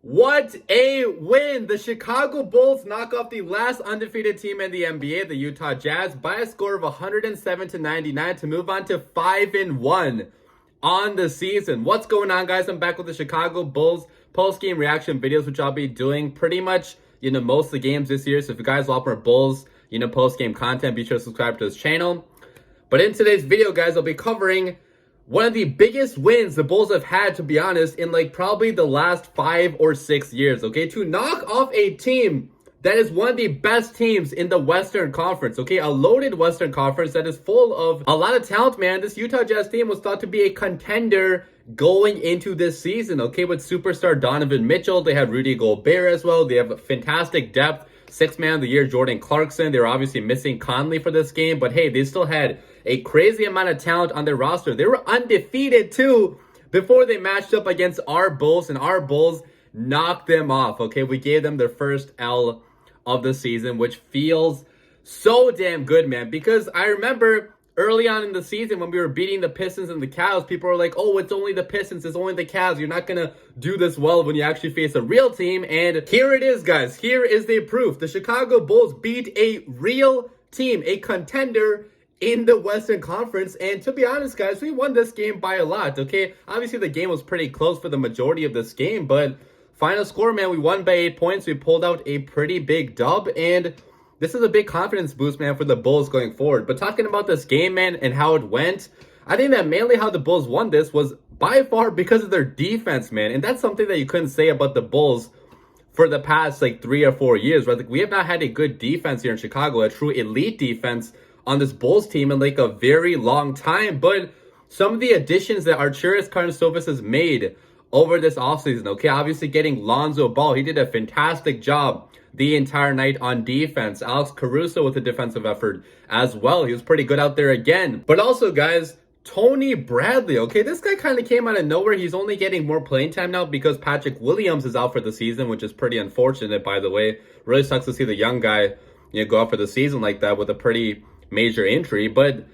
What a win! The Chicago Bulls knock off the last undefeated team in the NBA, the Utah Jazz, by a score of 107-99 to move on to 5-1 on the season. What's going on, guys? I'm back with the Chicago Bulls post-game reaction videos, which I'll be doing pretty much, most of the games this year. So if you guys want more Bulls, post-game content, be sure to subscribe to this channel. But in today's video, guys, I'll be covering one of the biggest wins the Bulls have had, to be honest, in probably the last 5 or 6 years, okay? To knock off a team that is one of the best teams in the Western Conference, okay? A loaded Western Conference that is full of a lot of talent, man. This Utah Jazz team was thought to be a contender going into this season, okay? With superstar Donovan Mitchell, they had Rudy Gobert as well. They have fantastic depth. Sixth man of the year, Jordan Clarkson. They were obviously missing Conley for this game, but hey, they still had a crazy amount of talent on their roster. They were undefeated too before they matched up against our Bulls, and our Bulls knocked them off, okay? We gave them their first L of the season, which feels so damn good, man, because I remember early on in the season when we were beating the Pistons and the Cavs, people were like, oh, it's only the Pistons, it's only the Cavs. You're not going to do this well when you actually face a real team. And here it is, guys. Here is the proof. The Chicago Bulls beat a real team, a contender in the Western Conference. And to be honest, guys, we won this game by a lot, okay? Obviously, the game was pretty close for the majority of this game, but final score, man, we won by 8 points. We pulled out a pretty big dub, and this is a big confidence boost, man, for the Bulls going forward. But talking about this game, man, and how it went, I think that mainly how the Bulls won this was by far because of their defense, man. And that's something that you couldn't say about the Bulls for the past, 3 or 4 years, right? We have not had a good defense here in Chicago, a true elite defense on this Bulls team in, a very long time. But some of the additions that Arturas Karnisovas has made over this offseason, okay? Obviously getting Lonzo Ball, he did a fantastic job the entire night on defense. Alex Caruso with a defensive effort as well. He was pretty good out there again. But also, guys, Tony Bradley, okay? This guy kind of came out of nowhere. He's only getting more playing time now because Patrick Williams is out for the season, which is pretty unfortunate, by the way. Really sucks to see the young guy, go out for the season like that with a pretty major injury. But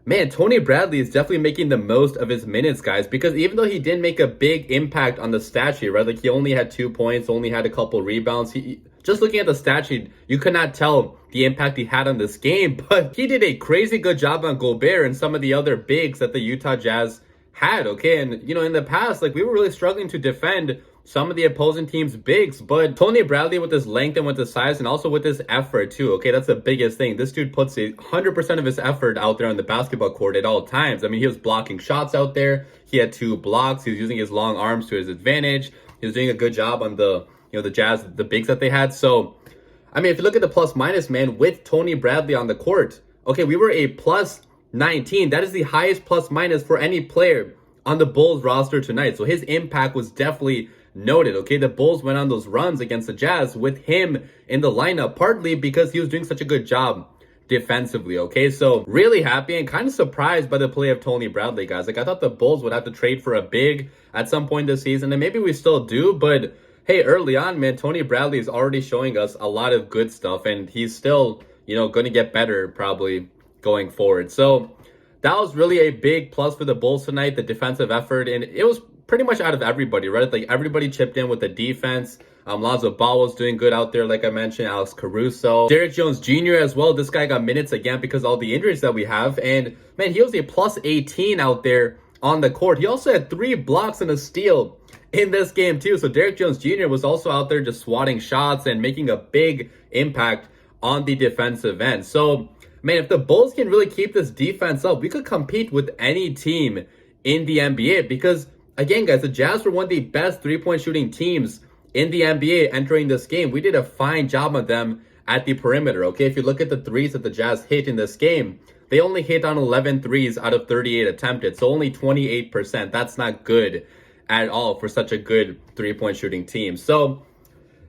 man, Tony Bradley is definitely making the most of his minutes, guys, because even though he didn't make a big impact on the stat sheet, right? He only had 2 points, only had a couple rebounds. Just looking at the stat sheet, you could not tell the impact he had on this game, but he did a crazy good job on Gobert and some of the other bigs that the Utah Jazz had, okay? And, in the past, we were really struggling to defend some of the opposing team's bigs, but Tony Bradley with his length and with his size and also with his effort too, okay? That's the biggest thing. This dude puts 100% of his effort out there on the basketball court at all times. I mean, he was blocking shots out there. He had 2 blocks. He was using his long arms to his advantage. He was doing a good job on the, the Jazz, the bigs that they had. So, I mean, if you look at the plus minus, man, with Tony Bradley on the court, okay, we were a plus 19. That is the highest plus minus for any player on the Bulls roster tonight. So his impact was definitely noted, okay? The Bulls went on those runs against the Jazz with him in the lineup, partly because he was doing such a good job defensively, okay? So really happy and kind of surprised by the play of Tony Bradley, guys. I thought the Bulls would have to trade for a big at some point this season, and maybe we still do, but hey, early on, man, Tony Bradley is already showing us a lot of good stuff, and he's still, going to get better probably going forward. So that was really a big plus for the Bulls tonight, the defensive effort, and it was pretty much out of everybody, right? Everybody chipped in with the defense. Lonzo Ball was doing good out there, like I mentioned. Alex Caruso. Derrick Jones Jr. as well. This guy got minutes again because of all the injuries that we have. And, man, he was a plus 18 out there on the court. He also had 3 blocks and a steal in this game, too. So Derrick Jones Jr. was also out there just swatting shots and making a big impact on the defensive end. So, man, if the Bulls can really keep this defense up, we could compete with any team in the NBA because, again, guys, the Jazz were one of the best three-point shooting teams in the NBA entering this game. We did a fine job on them at the perimeter, okay? If you look at the threes that the Jazz hit in this game, they only hit on 11 threes out of 38 attempted, so only 28%. That's not good at all for such a good three-point shooting team. So,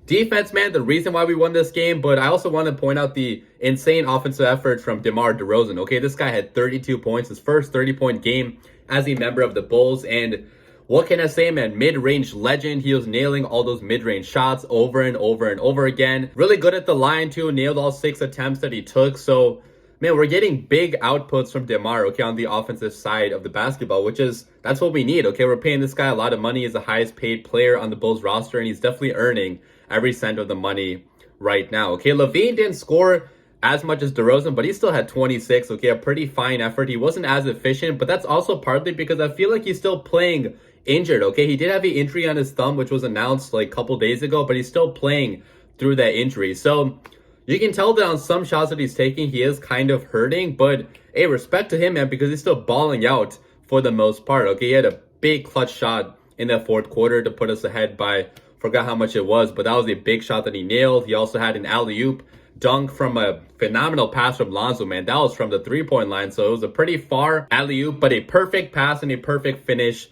defense, man, the reason why we won this game, but I also want to point out the insane offensive effort from Demar Derozen, okay? This guy had 32 points, his first 30-point game as a member of the Bulls, and what can I say, man? Mid-range legend. He was nailing all those mid-range shots over and over and over again. Really good at the line, too. Nailed all 6 attempts that he took. So, man, we're getting big outputs from Demar, okay, on the offensive side of the basketball, that's what we need, okay? We're paying this guy a lot of money. He's the highest paid player on the Bulls roster, and he's definitely earning every cent of the money right now, okay? Lavine didn't score as much as Derozen, but he still had 26, okay? A pretty fine effort. He wasn't as efficient, but that's also partly because I feel like he's still playing injured, okay? He did have an injury on his thumb, which was announced like a couple days ago, but he's still playing through that injury. So you can tell that on some shots that he's taking, he is kind of hurting, but hey, respect to him, man, because he's still balling out for the most part, okay? He had a big clutch shot in the fourth quarter to put us ahead by, forgot how much it was, but that was a big shot that he nailed. He also had an alley-oop dunk from a phenomenal pass from Lonzo, man. That was from the three-point line, so it was a pretty far alley-oop, but a perfect pass and a perfect finish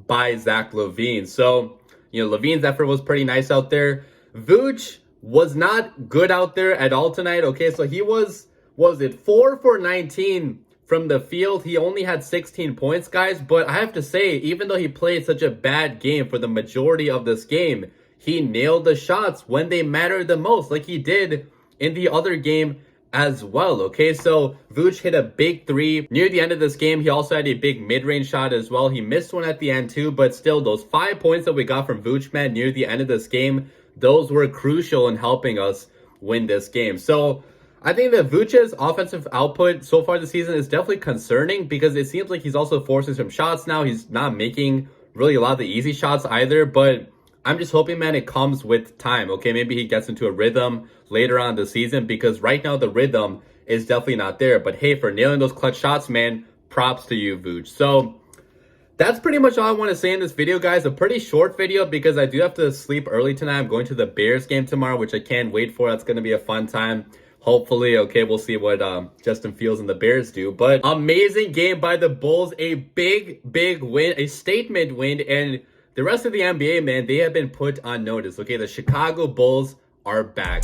by Zach Lavine. So, Lavine's effort was pretty nice out there. Vooch was not good out there at all tonight, okay? So he was 4 for 19 from the field. He only had 16 points, guys, but I have to say, even though he played such a bad game for the majority of this game, he nailed the shots when they mattered the most, like he did in the other game as well, okay? So Vooch hit a big three near the end of this game. He also had a big mid-range shot as well. He missed one at the end too, but still, those 5 points that we got from Vooch, man, near the end of this game, those were crucial in helping us win this game. So I think that Vooch's offensive output so far this season is definitely concerning because it seems like he's also forcing some shots now. He's not making really a lot of the easy shots either, but I'm just hoping, man, it comes with time, okay? Maybe he gets into a rhythm later on in the season because right now the rhythm is definitely not there. But hey, for nailing those clutch shots, man, props to you, Vooch. So that's pretty much all I want to say in this video, guys. A pretty short video because I do have to sleep early tonight. I'm going to the Bears game tomorrow, which I can't wait for. That's going to be a fun time. Hopefully, okay, we'll see what Justin Fields and the Bears do. But amazing game by the Bulls. A big win, a statement win. And the rest of the NBA, man, they have been put on notice. Okay, the Chicago Bulls are back.